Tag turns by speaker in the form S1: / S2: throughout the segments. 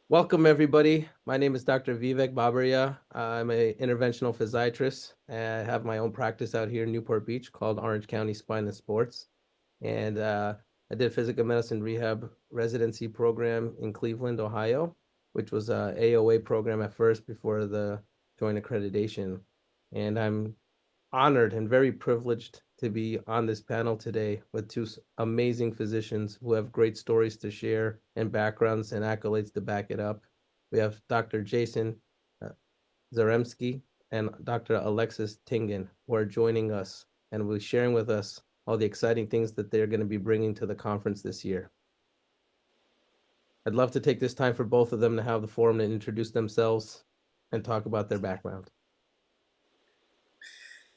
S1: Welcome, everybody. My name is Dr. Vivek Babaria. I'm an interventional physiatrist. I have my own practice out here in Newport Beach called Orange County Spine and Sports. And I did physical medicine rehab residency program in Cleveland, Ohio, which was a AOA program at first before the joint accreditation. And I'm honored and very privileged to be on this panel today with two amazing physicians who have great stories to share and backgrounds and accolades to back it up. We have Dr. Jason uh, Zaremski and Dr. Alexis Tingan, who are joining us and will be sharing with us all the exciting things that they're going to be bringing to the conference this year. I'd love to take this time for both of them to have the forum to introduce themselves and talk about their background.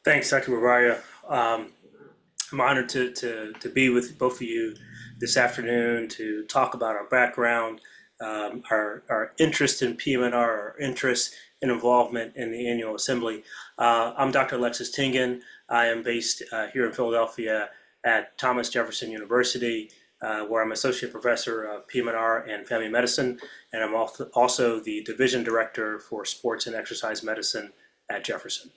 S2: Thanks, Dr. Babaria. I'm honored to be with both of you this afternoon to talk about our background, our interest in PM&R, our interest in involvement in the annual assembly. I'm Dr. Alexis Tingan. I am based here in Philadelphia at Thomas Jefferson University, where I'm associate professor of PM&R and family medicine, and I'm also the division director for sports and exercise medicine at Jefferson.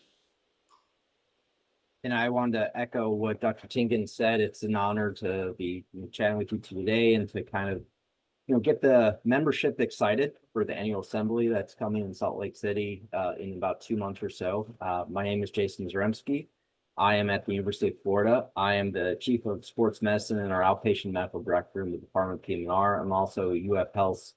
S3: And I wanted to echo what Dr. Tingan said. It's an honor to be chatting with you today and to kind of, get the membership excited for the annual assembly that's coming in Salt Lake City in about 2 months or so. My name is Jason Zaremski. I am at the University of Florida. I am the chief of sports medicine and our outpatient medical director in the Department of PM&R. I'm also UF Health's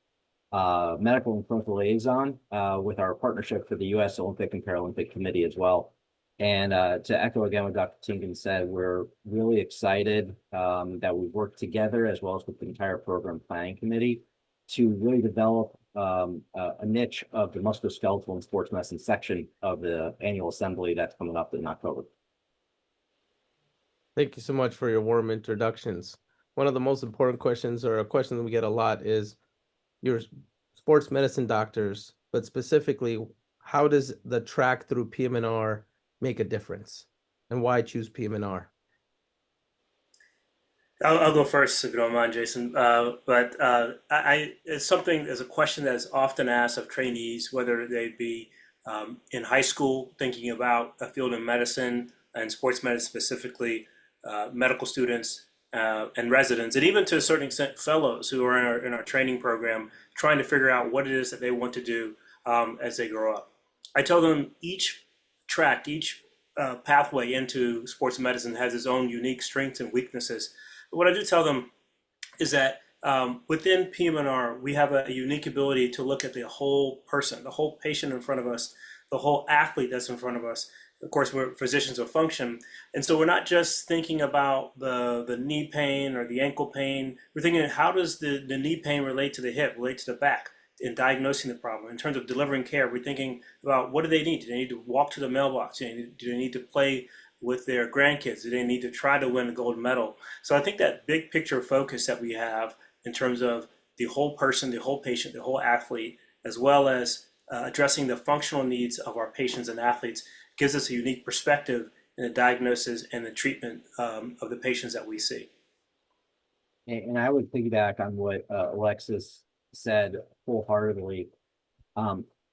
S3: medical and clinical liaison with our partnership for the U.S. Olympic and Paralympic Committee as well. And to echo again what Dr. Tingan said, we're really excited that we work together as well as with the entire program planning committee to really develop a niche of the musculoskeletal and sports medicine section of the annual assembly that's coming up in October.
S1: Thank you so much for your warm introductions. One of the most important questions, or a question that we get a lot, is your sports medicine doctors, but specifically, how does the track through PM&R make a difference, and why choose PM&R?
S2: I'll go first if you don't mind, Jason. It's something as a question that is often asked of trainees, whether they be in high school thinking about a field in medicine and sports medicine specifically, medical students and residents, and even to a certain extent fellows who are in our training program, trying to figure out what it is that they want to do as they grow up. I tell them each track, each pathway into sports medicine has its own unique strengths and weaknesses. But what I do tell them is that within PM&R, we have a unique ability to look at the whole person, the whole patient in front of us, the whole athlete that's in front of us. Of course, we're physicians of function. And so we're not just thinking about the knee pain or the ankle pain. We're thinking, how does the knee pain relate to the hip, relate to the back in diagnosing the problem? In terms of delivering care, we're thinking about what do they need? Do they need to walk to the mailbox? Do they need to play with their grandkids? Do they need to try to win a gold medal? So I think that big picture focus that we have in terms of the whole person, the whole patient, the whole athlete, as well as addressing the functional needs of our patients and athletes gives us a unique perspective in the diagnosis and the treatment of the patients that we see.
S3: And I would piggyback on what Alexis said wholeheartedly.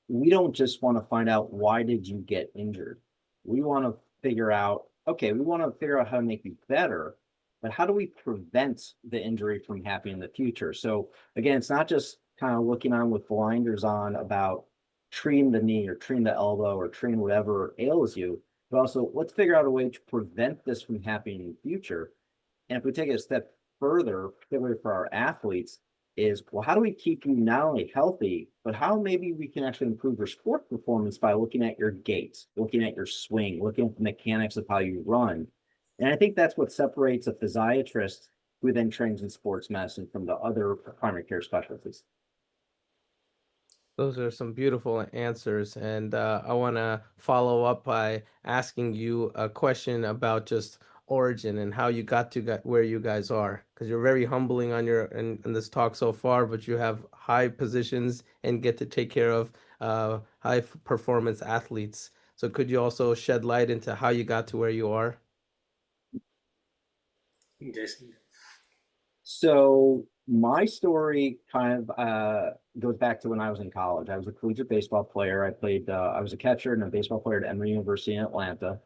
S3: We don't just want to find out why did you get injured. We want to figure out, okay, we want to figure out how to make you better, but how do we prevent the injury from happening in the future? So again, it's not just kind of looking on with blinders on about treating the knee or treating the elbow or treating whatever ails you, but also let's figure out a way to prevent this from happening in the future. And if we take it a step further, particularly for our athletes, is, well, how do we keep you not only healthy, but how maybe we can actually improve your sport performance by looking at your gait, looking at your swing, looking at the mechanics of how you run. And I think that's what separates a physiatrist who then trains in sports medicine from the other primary care specialties.
S1: Those are some beautiful answers, and I want to follow up by asking you a question about just origin and how you got to where you guys are, because you're very humbling on your in this talk so far, but you have high positions and get to take care of high performance athletes. So could you also shed light into how you got to where you are?
S2: Jason.
S3: So My story kind of goes back to when I was in college. I was a collegiate baseball player. I was a catcher and a baseball player at Emory University in Atlanta.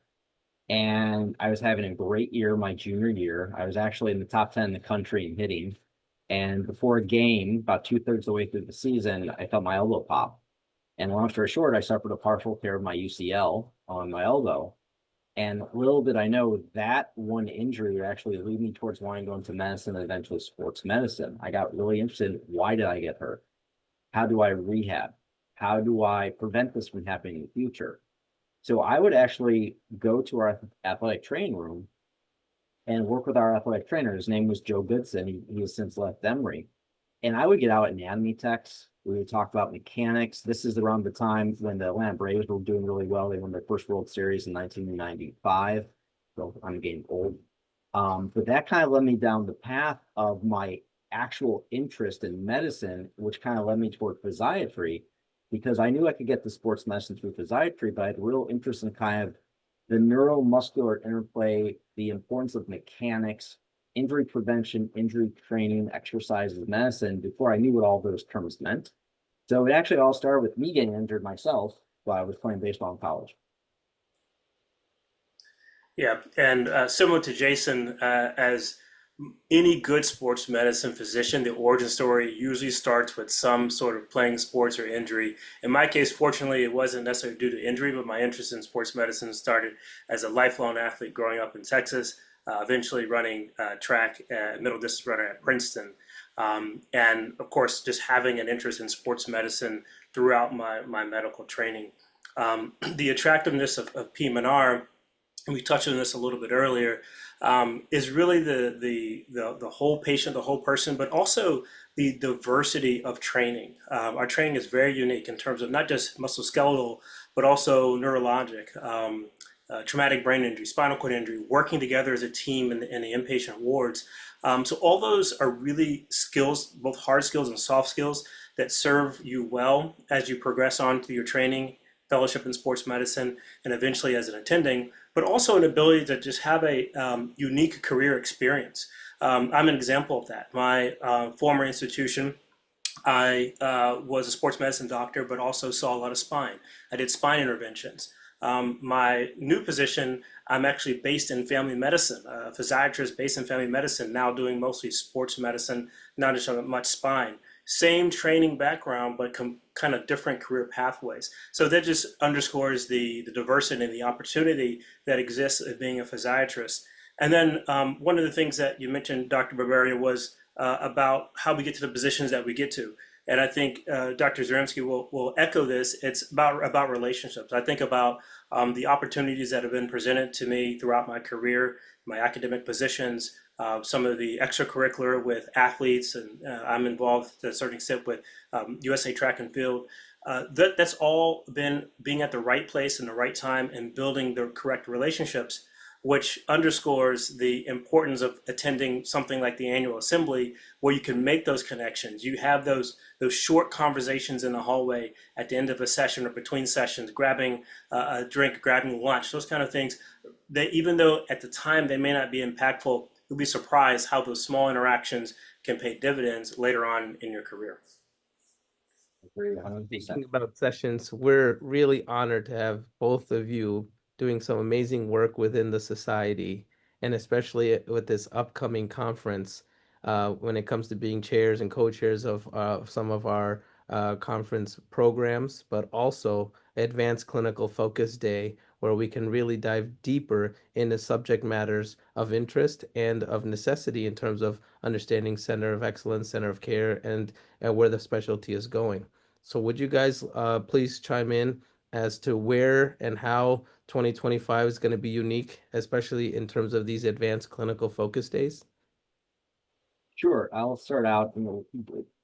S3: And I was having a great year my junior year. I was actually in the top 10 in the country in hitting. And before a game, about 2/3 of the way through the season, I felt my elbow pop. And long story short, I suffered a partial tear of my UCL on my elbow. And little did I know that one injury would actually lead me towards wanting to go into medicine and eventually sports medicine. I got really interested in why did I get hurt? How do I rehab? How do I prevent this from happening in the future? So I would actually go to our athletic training room and work with our athletic trainer. His name was Joe Goodson. He has since left Emory. And I would get out anatomy techs. We would talk about mechanics. This is around the time when the Atlanta Braves were doing really well. They won their first World Series in 1995. So I'm getting old. But that kind of led me down the path of my actual interest in medicine, which kind of led me toward physiatry, because I knew I could get the sports medicine through physiatry, but I had real interest in kind of the neuromuscular interplay, the importance of mechanics, injury prevention, injury training, exercises, medicine, before I knew what all those terms meant. So it actually all started with me getting injured myself while I was playing baseball in college.
S2: Yeah, and similar to Jason, as any good sports medicine physician, the origin story usually starts with some sort of playing sports or injury. In my case, fortunately, it wasn't necessarily due to injury, but my interest in sports medicine started as a lifelong athlete growing up in Texas, eventually running track, middle distance runner at Princeton. And of course, just having an interest in sports medicine throughout my medical training. The attractiveness of PM&R, and we touched on this a little bit earlier, is really the whole patient, the whole person, but also the diversity of training. Our training is very unique in terms of not just musculoskeletal, but also neurologic, traumatic brain injury, spinal cord injury, working together as a team in the inpatient wards. So all those are really skills, both hard skills and soft skills, that serve you well as you progress on through your training, fellowship in sports medicine, and eventually as an attending, but also an ability to just have a unique career experience. I'm an example of that. My former institution, I was a sports medicine doctor, but also saw a lot of spine. I did spine interventions. My new position, I'm actually based in family medicine, a physiatrist based in family medicine, now doing mostly sports medicine, not as much spine. Same training background, but kind of different career pathways. So that just underscores the diversity and the opportunity that exists of being a physiatrist. And then one of the things that you mentioned, Dr. Babaria, was about how we get to the positions that we get to. And I think Dr. Zaremski will echo this. It's about relationships. I think about the opportunities that have been presented to me throughout my career, my academic positions, some of the extracurricular with athletes, and I'm involved to a certain extent with USA Track and Field. That's all been being at the right place in the right time and building the correct relationships, which underscores the importance of attending something like the annual assembly, where you can make those connections. You have those short conversations in the hallway at the end of a session or between sessions, grabbing a drink, grabbing lunch, those kind of things. That even though at the time they may not be impactful, you'll be surprised how those small interactions can pay dividends later on in your career.
S1: Speaking about sessions, we're really honored to have both of you doing some amazing work within the society, and especially with this upcoming conference, when it comes to being chairs and co-chairs of some of our conference programs, but also Advanced Clinical Focus Day, where we can really dive deeper into subject matters of interest and of necessity in terms of understanding center of excellence, center of care, and where the specialty is going. So would you guys please chime in as to where and how 2025 is going to be unique, especially in terms of these advanced clinical focus days?
S3: Sure, I'll start out.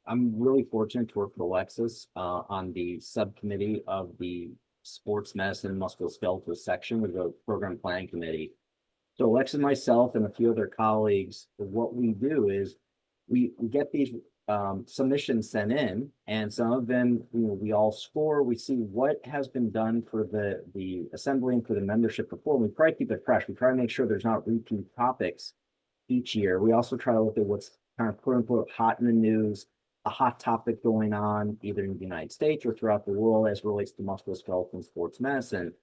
S3: I'm really fortunate to work with Alexis on the subcommittee of the sports medicine and musculoskeletal section with the program planning committee. So Alexis, myself, and a few other colleagues, what we do is we get these submissions sent in, and some of them, we all score. We see what has been done for the assembly and for the membership before. We try to keep it fresh. We try to make sure there's not repeat topics each year. We also try to look at what's kind of quote unquote hot in the news, a hot topic going on either in the United States or throughout the world as relates to musculoskeletal sports medicine.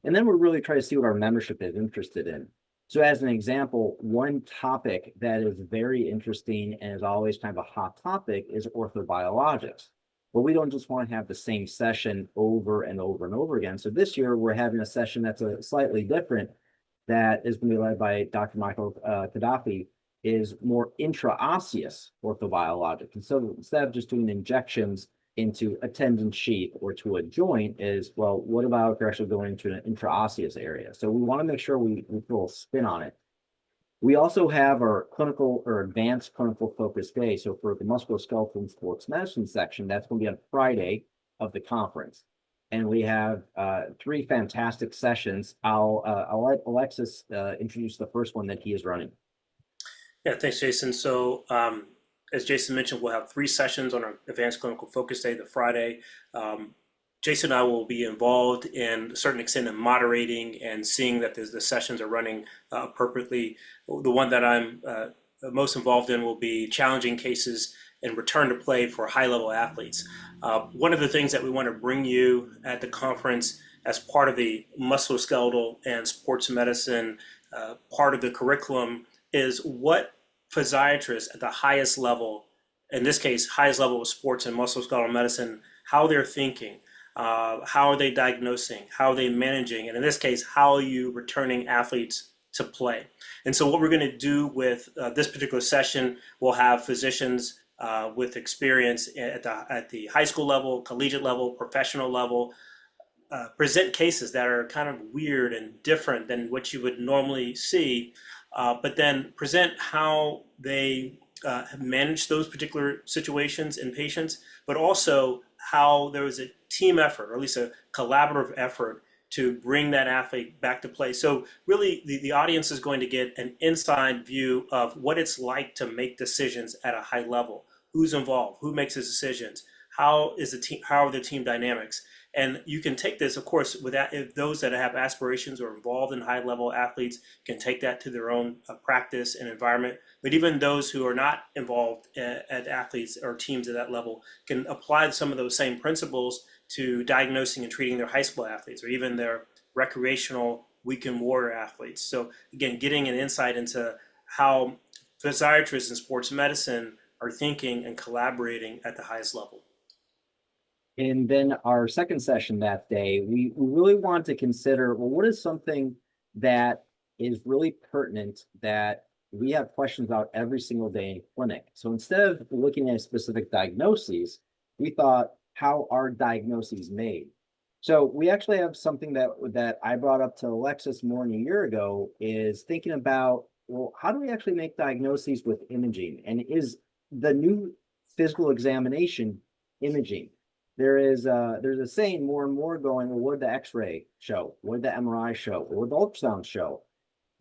S3: And then we're really trying to see what our membership is interested in. So as an example, one topic that is very interesting and is always kind of a hot topic is orthobiologics. But we don't just want to have the same session over and over and over again. So this year we're having a session that's a slightly different, that is going to be led by Dr. Michael Gaddafi, is more intraosseous orthobiologic. And so instead of just doing injections into a tendon sheath or to a joint, is, well, what about if you're actually going into an intraosseous area? So we want to make sure we throw a spin on it. We also have our clinical or advanced clinical focus day. So for the musculoskeletal and sports medicine section, that's going to be on Friday of the conference. And we have 3 fantastic sessions. I'll let Alexis introduce the first one that he is running.
S2: Yeah, thanks, Jason. So as Jason mentioned, we'll have 3 sessions on our Advanced Clinical Focus Day, the Friday. Jason and I will be involved in a certain extent in moderating and seeing that the sessions are running appropriately. The one that I'm most involved in will be challenging cases and return to play for high-level athletes. One of the things that we want to bring you at the conference as part of the musculoskeletal and sports medicine part of the curriculum is what physiatrists at the highest level, in this case, highest level of sports and musculoskeletal medicine, how they're thinking, how are they diagnosing, how are they managing, and in this case, how are you returning athletes to play. And so what we're going to do with this particular session, we'll have physicians with experience at the high school level, collegiate level, professional level, present cases that are kind of weird and different than what you would normally see, but then present how they have managed those particular situations in patients, but also how there was a team effort, or at least a collaborative effort, to bring that athlete back to play. So really the audience is going to get an inside view of what it's like to make decisions at a high level. Who's involved? Who makes the decisions? How is the team? How are the team dynamics? And you can take this, of course, with that, if those that have aspirations or involved in high-level athletes can take that to their own practice and environment. But even those who are not involved at athletes or teams at that level can apply some of those same principles to diagnosing and treating their high school athletes or even their recreational weekend warrior athletes. So again, getting an insight into how physiatrists in sports medicine are thinking and collaborating at the highest level.
S3: And then our second session that day, we really want to consider, well, what is something that is really pertinent that we have questions about every single day in clinic? So instead of looking at specific diagnoses, we thought, how are diagnoses made? So we actually have something that I brought up to Alexis more than a year ago, is thinking about, well, how do we actually make diagnoses with imaging? And is the new physical examination imaging? There's a saying more and more going, well, what did the X-ray show? What did the MRI show? What did the ultrasound show?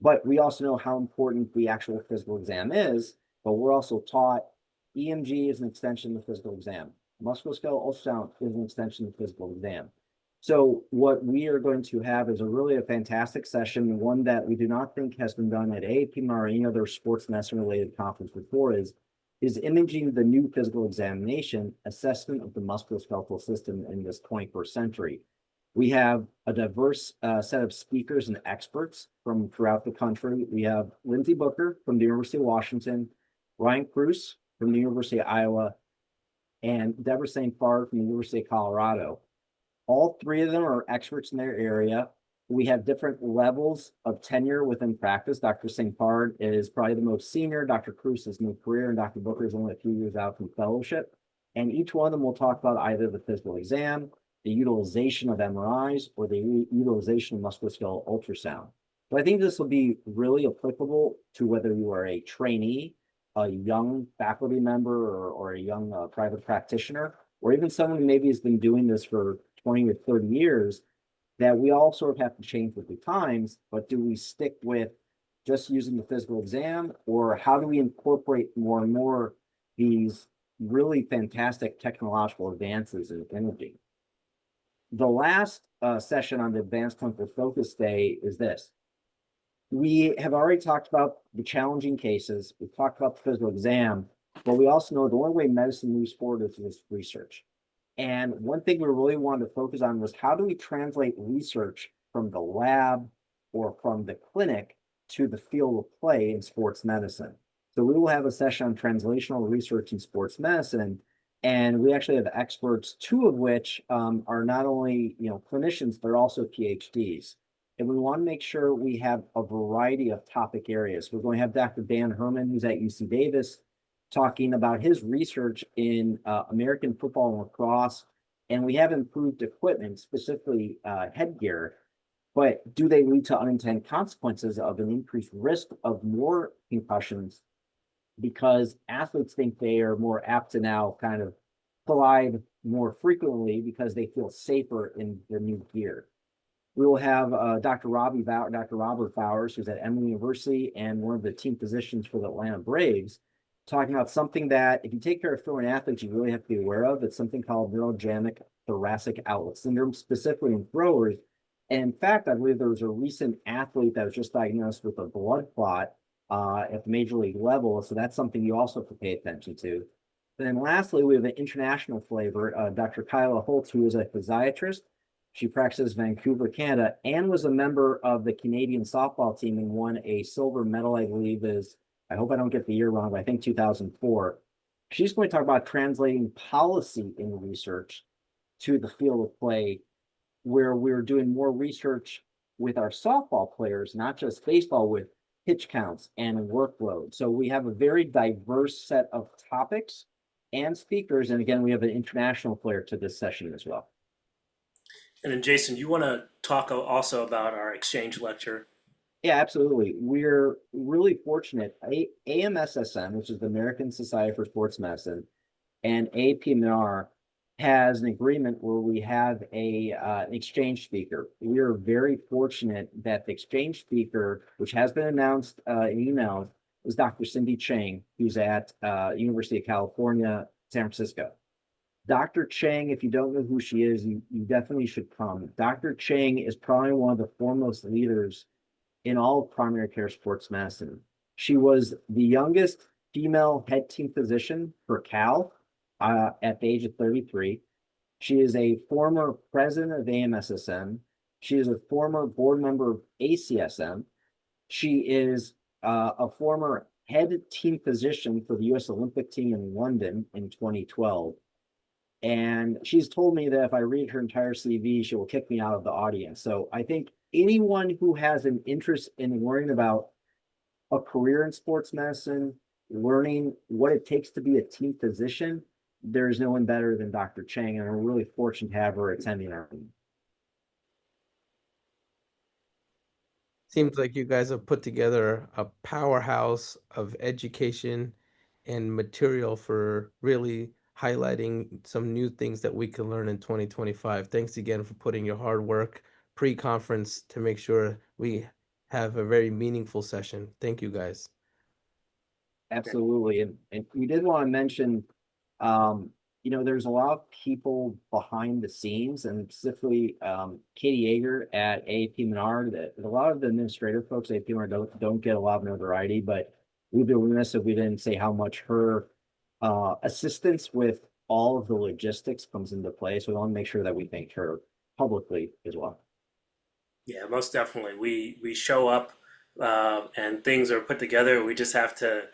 S3: But we also know how important the actual physical exam is, but we're also taught EMG is an extension of the physical exam. Musculoskeletal ultrasound is an extension of the physical exam. So what we are going to have is a fantastic session, one that we do not think has been done at AAPMR or any other sports medicine related conference before, is imaging the new physical examination, assessment of the musculoskeletal system in this 21st century. We have a diverse set of speakers and experts from throughout the country. We have Lindsay Booker from the University of Washington, Ryan Cruz from the University of Iowa, and Deborah St. Fard from the University of Colorado. All 3 of them are experts in their area. We have different levels of tenure within practice. Dr. St. Fard is probably the most senior. Dr. Cruz is new career, and Dr. Booker is only a few years out from fellowship. And each one of them will talk about either the physical exam, the utilization of MRIs, or the utilization of musculoskeletal ultrasound. So I think this will be really applicable to whether you are a trainee, a young faculty member, or a young private practitioner, or even someone who maybe has been doing this for 20 or 30 years, that we all sort of have to change with the times. But do we stick with just using the physical exam, or how do we incorporate more and more these really fantastic technological advances in imaging? The last session on the Advanced Clinical Focus Day is this. We have already talked about the challenging cases. We've talked about the physical exam. But we also know the only way medicine moves forward is with research. And one thing we really wanted to focus on was how do we translate research from the lab or from the clinic to the field of play in sports medicine. So we will have a session on translational research in sports medicine, and we actually have experts, two of which are not only clinicians, they're also PhDs. And we want to make sure we have a variety of topic areas. We're going to have Dr. Dan Herman, who's at UC Davis, talking about his research in American football and lacrosse. And we have improved equipment, specifically headgear, but do they lead to unintended consequences of an increased risk of more concussions because athletes think they are more apt to now kind of collide more frequently because they feel safer in their new gear. We will have Dr. Robert Bowers, who's at Emory University and one of the team physicians for the Atlanta Braves, talking about something that if you take care of throwing athletes, you really have to be aware of. It's something called neurogenic thoracic outlet syndrome, specifically in throwers. And in fact, I believe there was a recent athlete that was just diagnosed with a blood clot at the major league level. So that's something you also have to pay attention to. And then lastly, we have an international flavor, Dr. Kyla Holtz, who is a physiatrist. She practices Vancouver, Canada, and was a member of the Canadian softball team and won a silver medal, I believe is, I hope I don't get the year wrong, but I think 2004. She's going to talk about translating policy in research to the field of play, where we're doing more research with our softball players, not just baseball, with pitch counts and workload. So we have a very diverse set of topics and speakers. And again, we have an international flair to this session as well.
S2: And then Jason, you want to talk also about our exchange lecture?
S3: Yeah, absolutely. We're really fortunate. AMSSM, which is the American Society for Sports Medicine, and AAPMR has an agreement where we have an exchange speaker. We are very fortunate that the exchange speaker, which has been announced in emails, is Dr. Cindy Chang, who's at University of California, San Francisco. Dr. Chang, if you don't know who she is, you definitely should come. Dr. Chang is probably one of the foremost leaders in all of primary care sports medicine. She was the youngest female head team physician for Cal at the age of 33. She is a former president of AMSSM. She is a former board member of ACSM. She is a former head team physician for the US Olympic team in London in 2012. And she's told me that if I read her entire CV, she will kick me out of the audience. So I think anyone who has an interest in learning about a career in sports medicine, learning what it takes to be a team physician, there's no one better than Dr. Chang. And we're really fortunate to have her attending our meeting.
S1: Seems like you guys have put together a powerhouse of education and material for really highlighting some new things that we can learn in 2025. Thanks again for putting your hard work pre-conference to make sure we have a very meaningful session. Thank you guys.
S3: Absolutely. And we did want to mention, there's a lot of people behind the scenes, and specifically Katie Yeager at AAPM&R. That a lot of the administrative folks at AAPM&R don't get a lot of notoriety, but we'd be remiss if we didn't say how much her assistance with all of the logistics comes into play. So we want to make sure that we thank her publicly as well.
S2: Yeah, most definitely. We show up and things are put together. We just have to,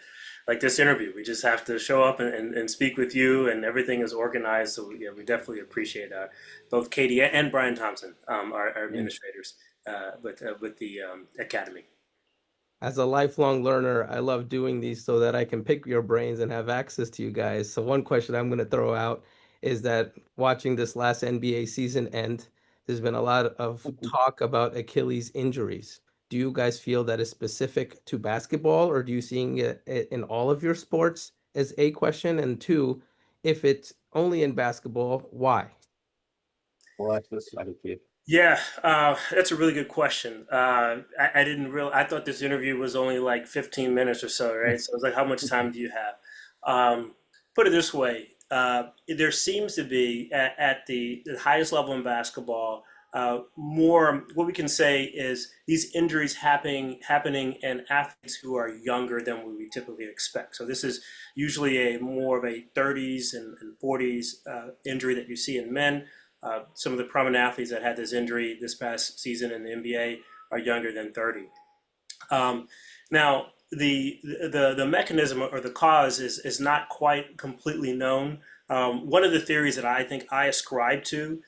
S2: like this interview, we just have to show up and speak with you, and everything is organized. So yeah, we definitely appreciate both Katie and Brian Thompson, our administrators with the academy.
S1: As a lifelong learner, I love doing these so that I can pick your brains and have access to you guys. So one question I'm going to throw out is that watching this last NBA season end, there's been a lot of talk about Achilles injuries. Do you guys feel that is specific to basketball, or do you seeing it in all of your sports as a question? And two, if it's only in basketball, why?
S3: Alexis, I think
S2: Yeah, that's a really good question. I didn't real. I thought this interview was only like 15 minutes or so, right? So I was like, how much time do you have? Put it this way: there seems to be at the highest level in basketball more what we can say is these injuries happening in athletes who are younger than we typically expect. So this is usually a more of a 30s and 40s injury that you see in men. Some of the prominent athletes that had this injury this past season in the NBA are younger than 30. Now, the mechanism or the cause is not quite completely known. One of the theories that I think I ascribe to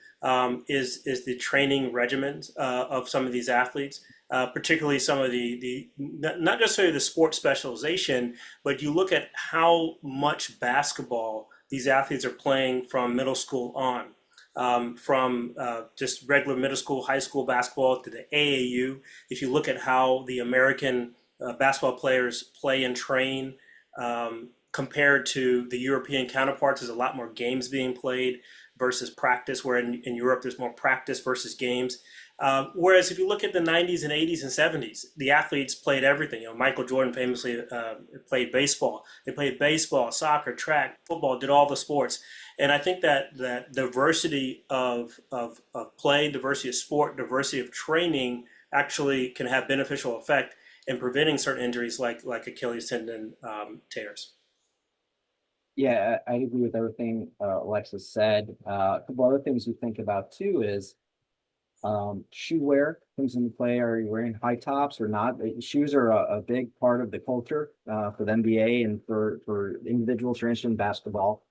S2: is the training regimens of some of these athletes, particularly some of the not necessarily the sport specialization, but you look at how much basketball these athletes are playing from middle school on. From just regular middle school, high school basketball to the AAU. If you look at how the American basketball players play and train compared to the European counterparts, there's a lot more games being played versus practice, where in Europe there's more practice versus games. Whereas if you look at the 90s and 80s and 70s, the athletes played everything. You know, Michael Jordan famously played baseball. They played baseball, soccer, track, football, did all the sports. And I think that diversity of play, diversity of sport, diversity of training actually can have beneficial effect in preventing certain injuries like Achilles tendon tears.
S3: Yeah, I agree with everything Alexis said. A couple other things you think about too is shoe wear comes into play. Are you wearing high tops or not? Shoes are a big part of the culture for the NBA and for individuals who are interested in basketball.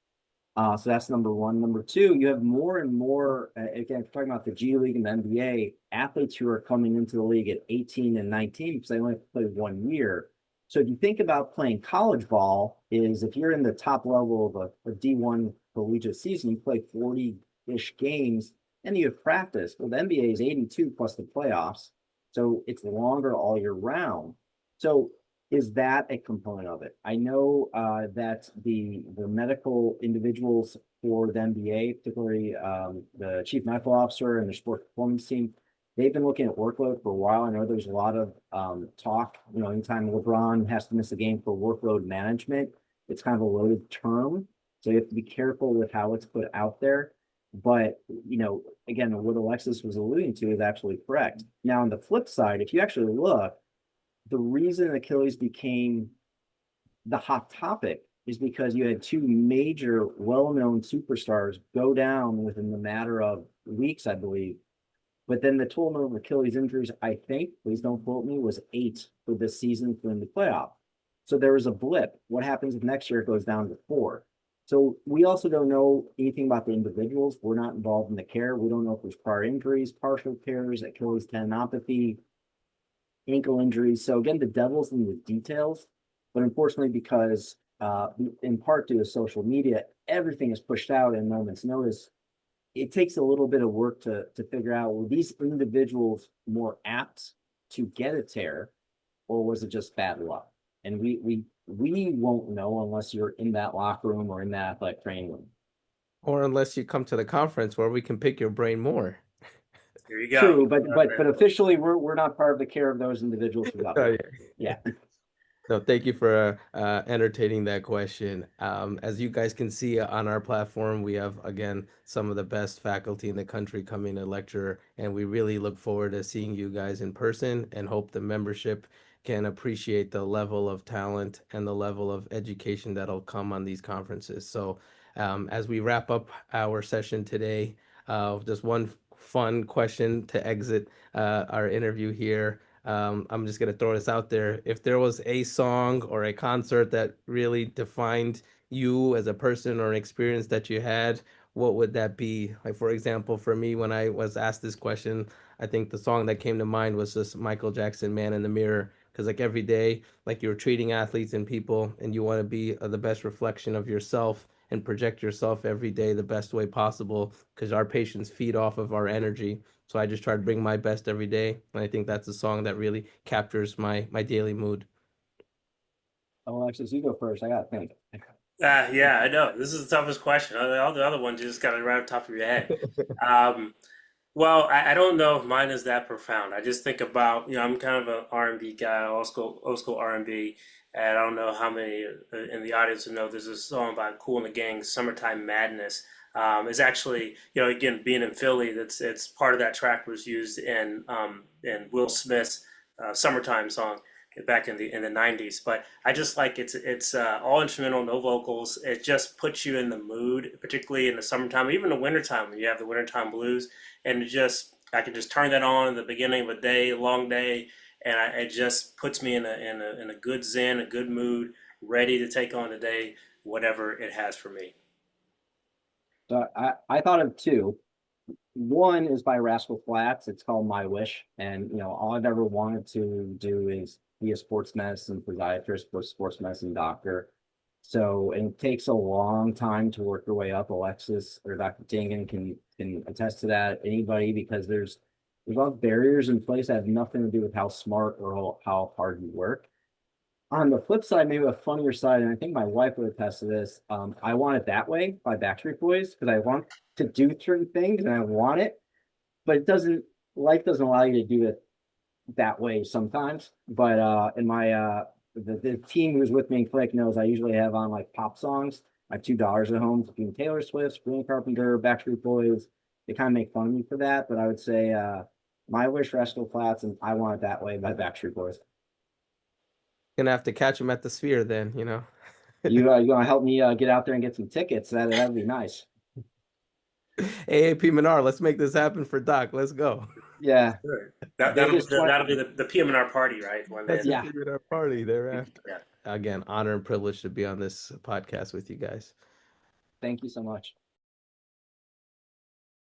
S3: So that's number one. Number two, you have more and more, again, talking about the G League and the NBA, athletes who are coming into the league at 18 and 19 because they only have to play 1 year. So if you think about playing college ball, is if you're in the top level of a D1 collegiate season, you play 40-ish games and you have practice. Well, the NBA is 82 plus the playoffs. So it's longer all year round. So is that a component of it? I know that the medical individuals for the NBA, particularly the chief medical officer and the sport performance team, they've been looking at workload for a while. I know there's a lot of talk, you know, anytime LeBron has to miss a game for workload management, it's kind of a loaded term. So you have to be careful with how it's put out there. But, you know, again, what Alexis was alluding to is absolutely correct. Now, on the flip side, if you actually look, the reason Achilles became the hot topic is because you had two major well-known superstars go down within the matter of weeks, I believe. But then the total number of Achilles injuries, I think, please don't quote me, was 8 for this season for the playoff. So there was a blip. What happens if next year it goes down to 4? So we also don't know anything about the individuals. We're not involved in the care. We don't know if there's prior injuries, partial tears, Achilles tendinopathy, ankle injuries. So again, the devil's in the details. But unfortunately, because in part due to social media, everything is pushed out in moment's notice. It takes a little bit of work to figure out, were these individuals more apt to get a tear, or was it just bad luck? And we won't know unless you're in that locker room or in that athletic training room.
S1: Or unless you come to the conference where we can pick your brain more.
S2: Here you go.
S3: True, but officially we're not part of the care of those individuals who got hurt. Yeah.
S1: No, thank you for entertaining that question. As you guys can see on our platform, we have, again, some of the best faculty in the country coming to lecture, and we really look forward to seeing you guys in person and hope the membership can appreciate the level of talent and the level of education that'll come on these conferences. So as we wrap up our session today, just one fun question to exit our interview here. I'm just gonna throw this out there. If there was a song or a concert that really defined you as a person or an experience that you had, what would that be? Like, for example, for me, when I was asked this question, I think the song that came to mind was just Michael Jackson, Man in the Mirror. Because like every day, like you're treating athletes and people, and you want to be the best reflection of yourself and project yourself every day the best way possible. Because our patients feed off of our energy. So I just try to bring my best every day. And I think that's a song that really captures my daily mood.
S3: Alexis, you go first. I gotta think.
S2: Yeah, I know. This is the toughest question. All the other ones you just got it right on top of your head. Um, well, I don't know if mine is that profound. I just think about, you know, I'm kind of an R&B guy, old school R&B. And I don't know how many in the audience would know there's a song by Kool and the Gang, "Summertime Madness." Is actually, again, being in Philly, it's part of that track was used in Will Smith's "Summertime" song back in the '90s. But I just like it's all instrumental, no vocals. It just puts you in the mood, particularly in the summertime, even the wintertime when you have the wintertime blues. And I can just turn that on at the beginning of a day, a long day, and it just puts me in a good zen, a good mood, ready to take on the day, whatever it has for me.
S3: So I thought of two. One is by Rascal Flatts. It's called My Wish. And, all I've ever wanted to do is be a sports medicine physiatrist or sports medicine doctor. So it takes a long time to work your way up. Alexis or Dr. Tingan can attest to that. Anybody, because there's a lot of barriers in place that have nothing to do with how smart or how hard you work. On the flip side, maybe a funnier side, and I think my wife would attest to this. I Want It That Way by Backstreet Boys because I want to do certain things and I want it, but life doesn't allow you to do it that way sometimes. But in my the team who's with me in Click knows I usually have on like pop songs. I have $2 at home between Taylor Swift, Sabrina Carpenter, Backstreet Boys. They kind of make fun of me for that, but I would say My Wish, Rascal Flatts, and I Want It That Way by Backstreet Boys.
S1: Gonna have to catch him at the Sphere then, you know.
S3: You gonna help me get out there and get some tickets? That'd be nice.
S1: AAPM&R, let's make this happen for Doc. Let's go.
S3: Yeah.
S2: Sure. That, that'll,
S3: Vegas 20,
S2: that'll be the PM&R party, right? One day.
S1: That's the
S3: yeah.
S1: PM&R party thereafter.
S2: Yeah.
S1: Again, honor and privilege to be on this podcast with you guys.
S3: Thank you so much.